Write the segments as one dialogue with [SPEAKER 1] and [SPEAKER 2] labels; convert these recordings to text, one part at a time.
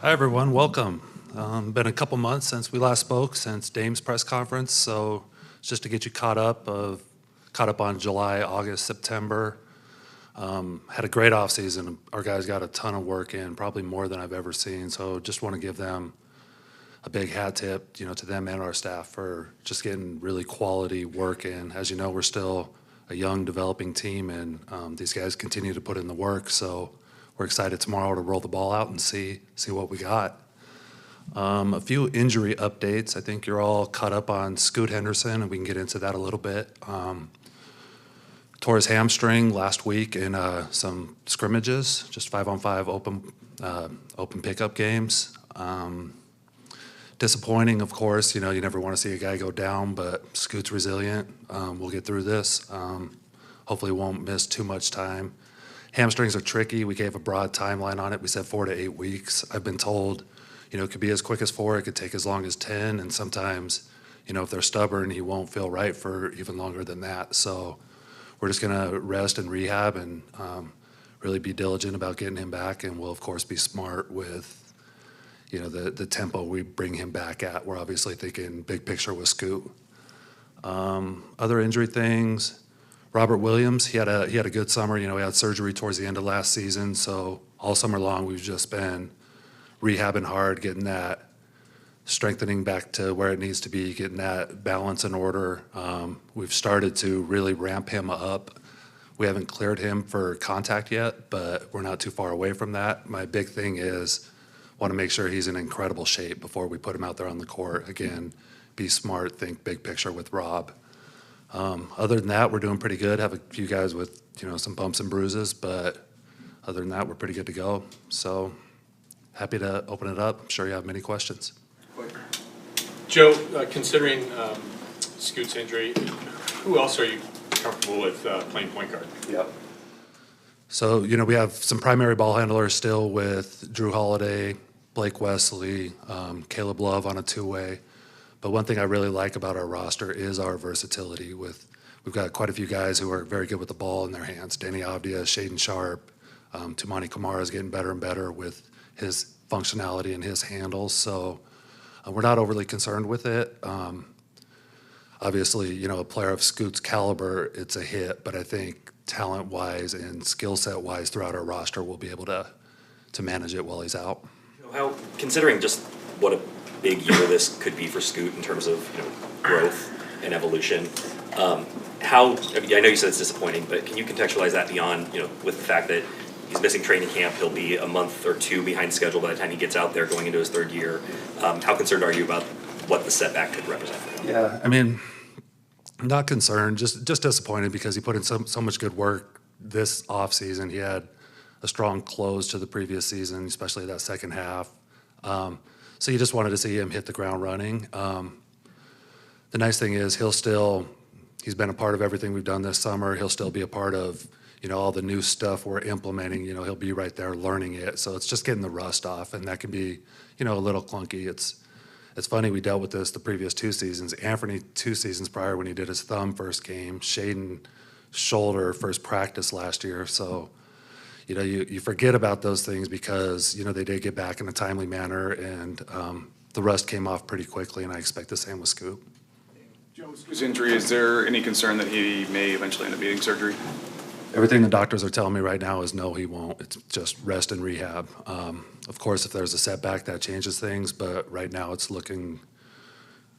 [SPEAKER 1] Hi, everyone. Welcome. Been a couple months since we last spoke, since Dame's press conference. So just to get you caught up on July, August, September. Had a great off season. Our guys got a ton of work in, probably more than I've ever seen. So just want to give them a big hat tip, to them and our staff for just getting really quality work in. As you know, we're still a young, developing team, and these guys continue to put in the work. So we're excited tomorrow to roll the ball out and see what we got. A few injury updates. I think you're all caught up on Scoot Henderson, and we can get into that a little bit. Tore his hamstring last week in some scrimmages, just 5-on-5 open pickup games. Disappointing, of course. You never want to see a guy go down, but Scoot's resilient. We'll get through this. Hopefully won't miss too much time. Hamstrings are tricky. We gave a broad timeline on it. We said 4 to 8 weeks. I've been told, it could be as quick as 4. It could take as long as 10. And sometimes, if they're stubborn, he won't feel right for even longer than that. So we're just going to rest and rehab and really be diligent about getting him back. And we'll, of course, be smart with, the tempo we bring him back at. We're obviously thinking big picture with Scoot. Other injury things. Robert Williams, he had a good summer. He had surgery towards the end of last season, so all summer long we've just been rehabbing hard, getting that strengthening back to where it needs to be, getting that balance in order. We've started to really ramp him up. We haven't cleared him for contact yet, but we're not too far away from that. My big thing is want to make sure he's in incredible shape before we put him out there on the court. Again, be smart, think big picture with Rob. Other than that, we're doing pretty good. Have a few guys with, some bumps and bruises, but other than that, we're pretty good to go. So happy to open it up. I'm sure you have many questions.
[SPEAKER 2] Joe, considering Scoot's injury, who else are you comfortable with playing point guard?
[SPEAKER 3] Yep.
[SPEAKER 1] So, we have some primary ball handlers still with Drew Holiday, Blake Wesley, Caleb Love on a two-way. But one thing I really like about our roster is our versatility. We've got quite a few guys who are very good with the ball in their hands. Danny Avdia, Shaden Sharp, Tumani Kamara is getting better and better with his functionality and his handles. So we're not overly concerned with it. Obviously, a player of Scoot's caliber, it's a hit. But I think talent-wise and skill set-wise throughout our roster, we'll be able to manage it while he's out.
[SPEAKER 3] How, considering just what a big year this could be for Scoot in terms of growth and evolution. I know you said it's disappointing, but can you contextualize that beyond with the fact that he's missing training camp, he'll be a month or two behind schedule by the time he gets out there going into his third year. How concerned are you about what the setback could represent for him?
[SPEAKER 1] Yeah, I mean, not concerned, just disappointed because he put in so much good work this offseason. He had a strong close to the previous season, especially that second half. So you just wanted to see him hit the ground running. The nice thing is he's been a part of everything we've done this summer. He'll still be a part of, all the new stuff we're implementing. He'll be right there learning it. So it's just getting the rust off, and that can be, a little clunky. It's funny, we dealt with this the previous 2 seasons. Anthony 2 seasons prior when he did his thumb first game, Shaden shoulder first practice last year. So you forget about those things because, they did get back in a timely manner, and the rust came off pretty quickly, and I expect the same with Scoot.
[SPEAKER 4] Joe, Scoot's injury, is there any concern that he may eventually end up needing surgery?
[SPEAKER 1] Everything the doctors are telling me right now is no, he won't. It's just rest and rehab. Of course, if there's a setback, that changes things, but right now it's looking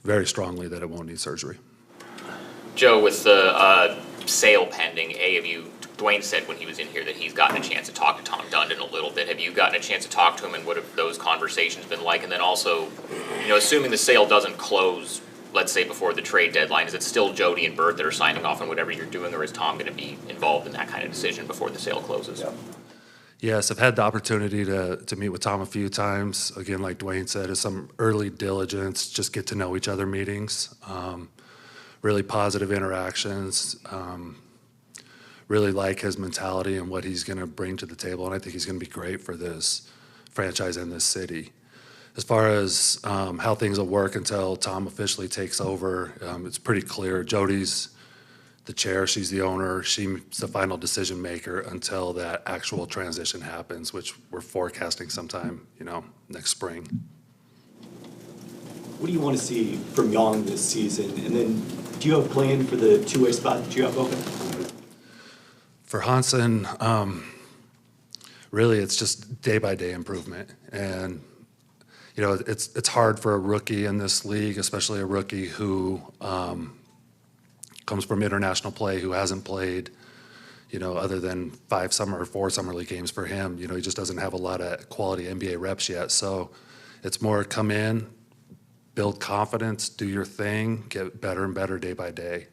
[SPEAKER 1] very strongly that it won't need surgery.
[SPEAKER 5] Joe, with the sale pending, Dwayne said when he was in here that he's gotten a chance to talk to Tom Dundon a little bit. Have you gotten a chance to talk to him, and what have those conversations been like? And then also, assuming the sale doesn't close, let's say before the trade deadline, is it still Jody and Bert that are signing off on whatever you're doing, or is Tom going to be involved in that kind of decision before the sale closes?
[SPEAKER 1] Yeah. Yes, I've had the opportunity to meet with Tom a few times. Again, like Dwayne said, it's some early diligence, just get to know each other meetings, really positive interactions. Really like his mentality and what he's going to bring to the table, and I think he's going to be great for this franchise and this city. As far as how things will work until Tom officially takes over, it's pretty clear. Jody's the chair, she's the owner, she's the final decision maker until that actual transition happens, which we're forecasting sometime, next spring.
[SPEAKER 6] What do you want to see from Young this season? And then do you have a plan for the two-way spot that you have open?
[SPEAKER 1] For Hansen, really it's just day-by-day improvement. And, it's hard for a rookie in this league, especially a rookie who comes from international play, who hasn't played, other than 4 summer league games for him. He just doesn't have a lot of quality NBA reps yet. So it's more come in, build confidence, do your thing, get better and better day by day.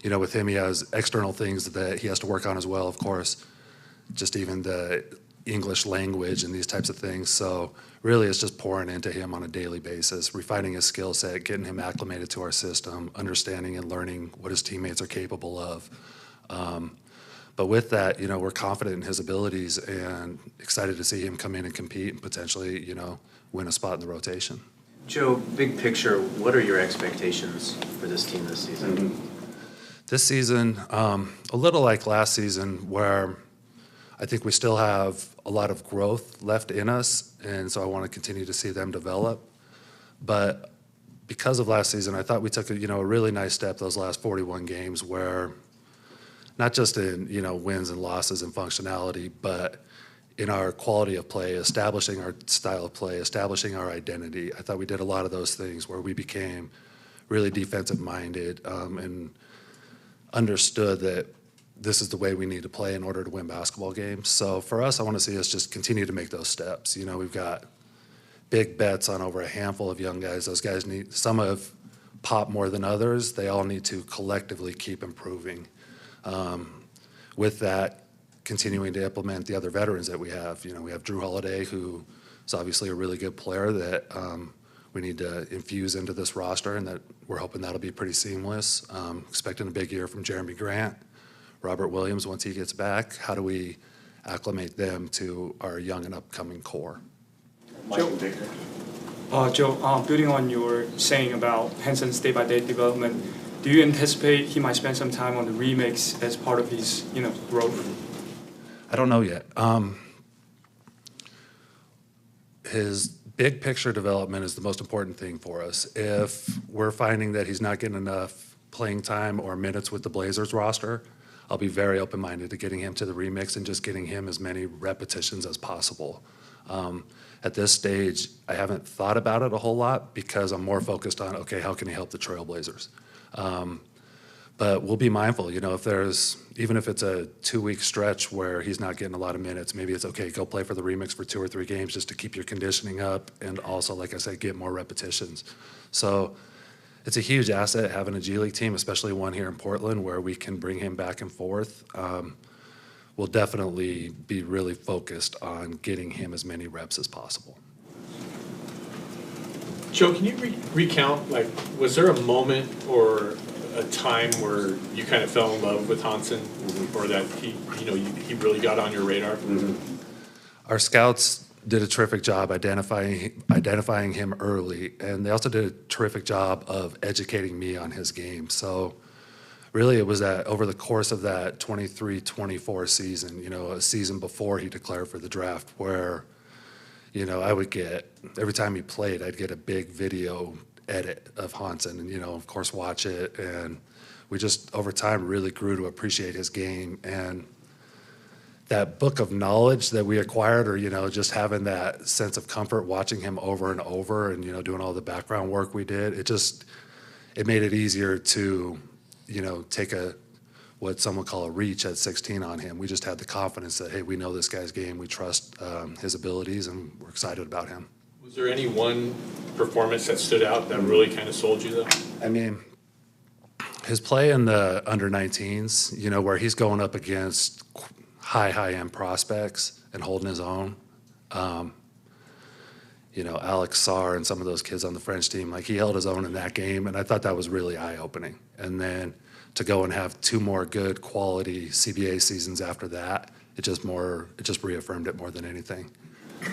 [SPEAKER 1] With him, he has external things that he has to work on as well, of course, just even the English language and these types of things. So really it's just pouring into him on a daily basis, refining his skill set, getting him acclimated to our system, understanding and learning what his teammates are capable of. But with that, we're confident in his abilities and excited to see him come in and compete and potentially, win a spot in the rotation.
[SPEAKER 7] Joe, big picture, what are your expectations for this team this season?
[SPEAKER 1] Mm-hmm. This season, a little like last season, where I think we still have a lot of growth left in us, and so I want to continue to see them develop. But because of last season, I thought we took a really nice step those last 41 games, where not just in wins and losses and functionality, but in our quality of play, establishing our style of play, establishing our identity. I thought we did a lot of those things where we became really defensive-minded and understood that this is the way we need to play in order to win basketball games. So for us, I want to see us just continue to make those steps. We've got big bets on over a handful of young guys. Those guys some have popped more than others. They all need to collectively keep improving. With that, continuing to implement the other veterans that we have. We have Drew Holiday, who is obviously a really good player that we need to infuse into this roster, and that we're hoping that'll be pretty seamless. Expecting a big year from Jeremy Grant. Robert Williams, once he gets back, how do we acclimate them to our young and upcoming core?
[SPEAKER 8] Joe, building on your saying about Hansen's day-by-day development, do you anticipate he might spend some time on the remix as part of his, growth?
[SPEAKER 1] I don't know yet. His big picture development is the most important thing for us. If we're finding that he's not getting enough playing time or minutes with the Blazers roster, I'll be very open-minded to getting him to the remix and just getting him as many repetitions as possible. At this stage, I haven't thought about it a whole lot because I'm more focused on, okay, how can he help the Trailblazers? But we'll be mindful, even if it's a 2-week stretch where he's not getting a lot of minutes, maybe it's okay, go play for the remix for 2 or 3 games just to keep your conditioning up and also, like I said, get more repetitions. So it's a huge asset having a G League team, especially one here in Portland where we can bring him back and forth. We'll definitely be really focused on getting him as many reps as possible.
[SPEAKER 2] Joe, can you recount, was there a moment or a time where you kind of fell in love with Hansen, or that he really got on your radar?
[SPEAKER 1] Our scouts did a terrific job identifying him early, and they also did a terrific job of educating me on his game. So really it was that over the course of that 23-24 season, a season before he declared for the draft, where I would get, every time he played, I'd get a big video edit of Hansen and, of course, watch it. And we just, over time, really grew to appreciate his game. And that book of knowledge that we acquired, or, just having that sense of comfort watching him over and over and, doing all the background work we did, it made it easier to, take what some would call a reach at 16 on him. We just had the confidence that, hey, we know this guy's game, we trust his abilities, and we're excited about him.
[SPEAKER 2] Was there any one performance that stood out that really kind of sold you, though?
[SPEAKER 1] I mean, his play in the under-19s, where he's going up against high-end prospects and holding his own. Alex Sarr and some of those kids on the French team, he held his own in that game, and I thought that was really eye-opening. And then to go and have 2 more good quality CBA seasons after that, it just reaffirmed it more than anything.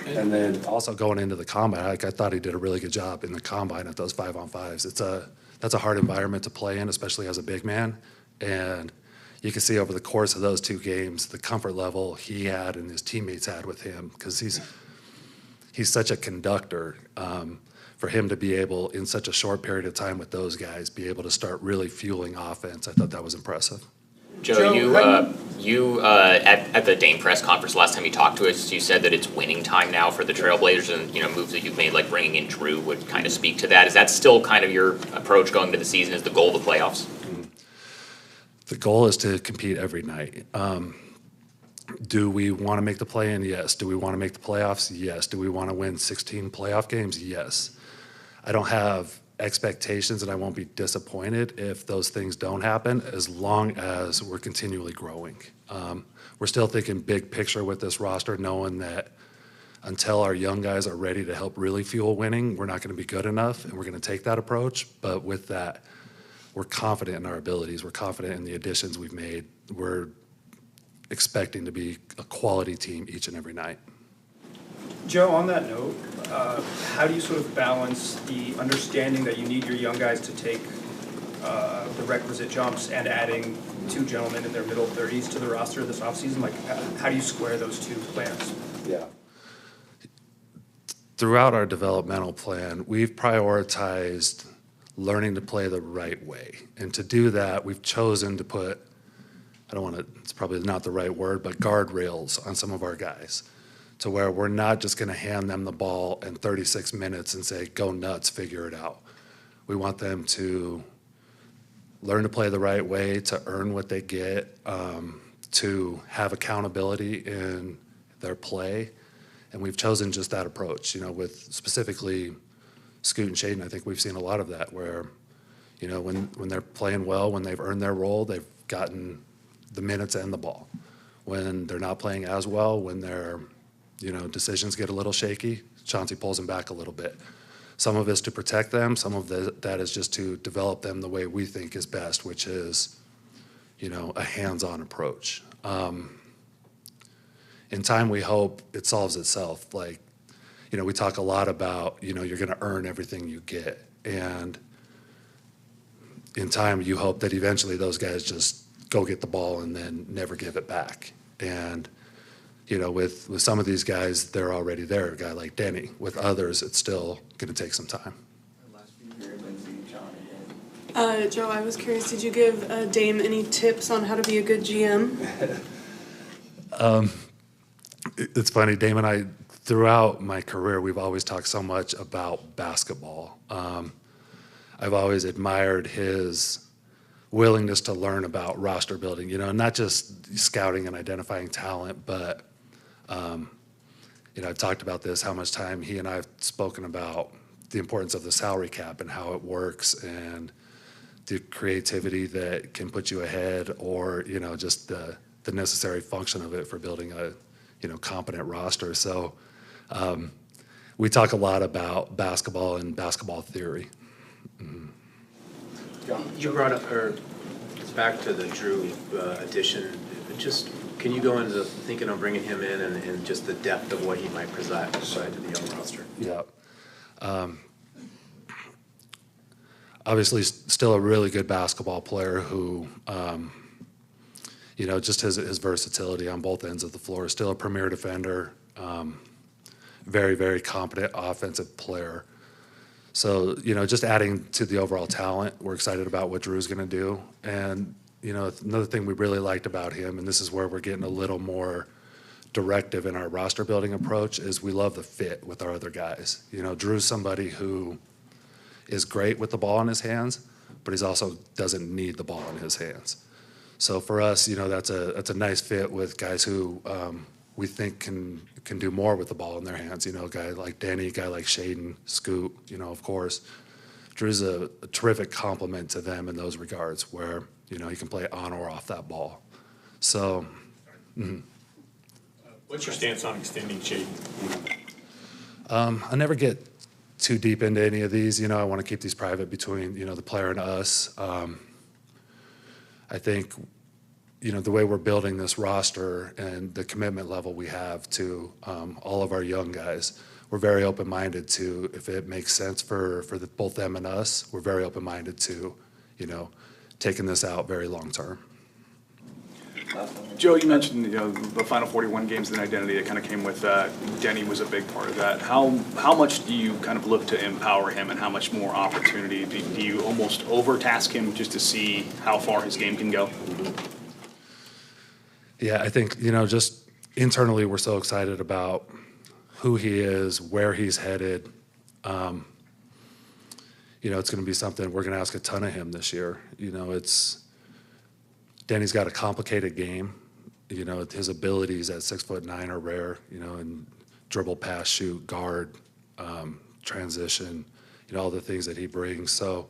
[SPEAKER 1] And then also going into the combine, I thought he did a really good job in the combine at those 5-on-5s. That's a hard environment to play in, especially as a big man. And you can see over the course of those 2 games, the comfort level he had and his teammates had with him, because he's such a conductor. For him to be able, in such a short period of time with those guys, be able to start really fueling offense, I thought that was impressive.
[SPEAKER 5] Joe, you at the Dame press conference last time you talked to us, you said that it's winning time now for the Trailblazers, and moves that you've made, like bringing in Drew, would kind of speak to that. Is that still kind of your approach going into the season? Is the goal the playoffs?
[SPEAKER 1] The goal is to compete every night. Do we want to make the play-in? Yes. Do we want to make the playoffs? Yes. Do we want to win 16 playoff games? Yes. I don't have expectations, and I won't be disappointed if those things don't happen, as long as we're continually growing. We're still thinking big picture with this roster, knowing that until our young guys are ready to help really fuel winning, we're not going to be good enough, and we're going to take that approach. But with that, we're confident in our abilities. We're confident in the additions we've made. We're expecting to be a quality team each and every night.
[SPEAKER 9] Joe, on that note, how do you sort of balance the understanding that you need your young guys to take the requisite jumps and adding 2 gentlemen in their middle 30s to the roster this offseason? Like, how do you square those 2 plans?
[SPEAKER 1] Yeah. Throughout our developmental plan, we've prioritized learning to play the right way. And to do that, we've chosen to put, I don't want to, it's probably not the right word, but guardrails on some of our guys, to where we're not just going to hand them the ball in 36 minutes and say, go nuts, figure it out. We want them to learn to play the right way, to earn what they get, to have accountability in their play. And we've chosen just that approach, with specifically Scoot and Shaden. I think we've seen a lot of that where, when they're playing well, when they've earned their role, they've gotten the minutes and the ball. When they're not playing as well, when their decisions get a little shaky, Chauncey pulls them back a little bit. Some of it is to protect them. Some of that is just to develop them the way we think is best, which is, a hands-on approach. In time, we hope it solves itself. Like, we talk a lot about, you're going to earn everything you get. And in time, you hope that eventually those guys just go get the ball and then never give it back. And, with some of these guys, they're already there, a guy like Denny. With others, it's still going to take some time.
[SPEAKER 10] Joe, I was curious, did you give Dame any tips on how to be a good GM?
[SPEAKER 1] It's funny, Dame and I, throughout my career, we've always talked so much about basketball. I've always admired his willingness to learn about roster building, not just scouting and identifying talent, but, I've talked about this, how much time he and I have spoken about the importance of the salary cap and how it works and the creativity that can put you ahead, or, just the necessary function of it for building a, competent roster. So we talk a lot about basketball and basketball theory. Mm-hmm.
[SPEAKER 7] You brought up, back to the Drew addition, just can you go into thinking of bringing him in and just the depth of what he might provide to the young roster?
[SPEAKER 1] Yeah. Obviously, still a really good basketball player who, just his versatility on both ends of the floor. Still a premier defender, very, very competent offensive player. So, just adding to the overall talent, we're excited about what Drew's going to do. And, another thing we really liked about him, and this is where we're getting a little more directive in our roster building approach, is we love the fit with our other guys. Drew's somebody who is great with the ball in his hands, but he also doesn't need the ball in his hands. So for us, that's a nice fit with guys who we think can do more with the ball in their hands. A guy like Danny, a guy like Shaden, Scoot, of course. Drew's a terrific complement to them in those regards, where, he can play on or off that ball. So,
[SPEAKER 2] What's your stance on extending Shaden?
[SPEAKER 1] I never get too deep into any of these. I want to keep these private between, the player and us. I think, the way we're building this roster and the commitment level we have to all of our young guys, we're very open-minded to, if it makes sense for both them and us, we're very open-minded to, taking this out very long-term.
[SPEAKER 4] Joe, you mentioned, the final 41 games and identity that kind of came with that. Denny was a big part of that. How much do you kind of look to empower him, and how much more opportunity? Do you almost overtask him just to see how far his game can go?
[SPEAKER 1] Yeah, I think, just internally, we're so excited about who he is, where he's headed. It's going to be something we're going to ask a ton of him this year. Danny's got a complicated game. His abilities at 6'9" are rare. And dribble, pass, shoot, guard, transition. All the things that he brings. So,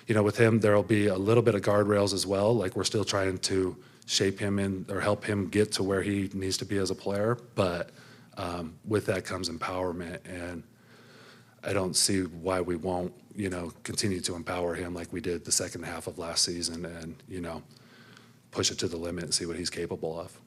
[SPEAKER 1] with him, there'll be a little bit of guardrails as well. Like, we're still trying to shape him in or help him get to where he needs to be as a player. But with that comes empowerment, and I don't see why we won't, continue to empower him like we did the second half of last season, and push it to the limit and see what he's capable of.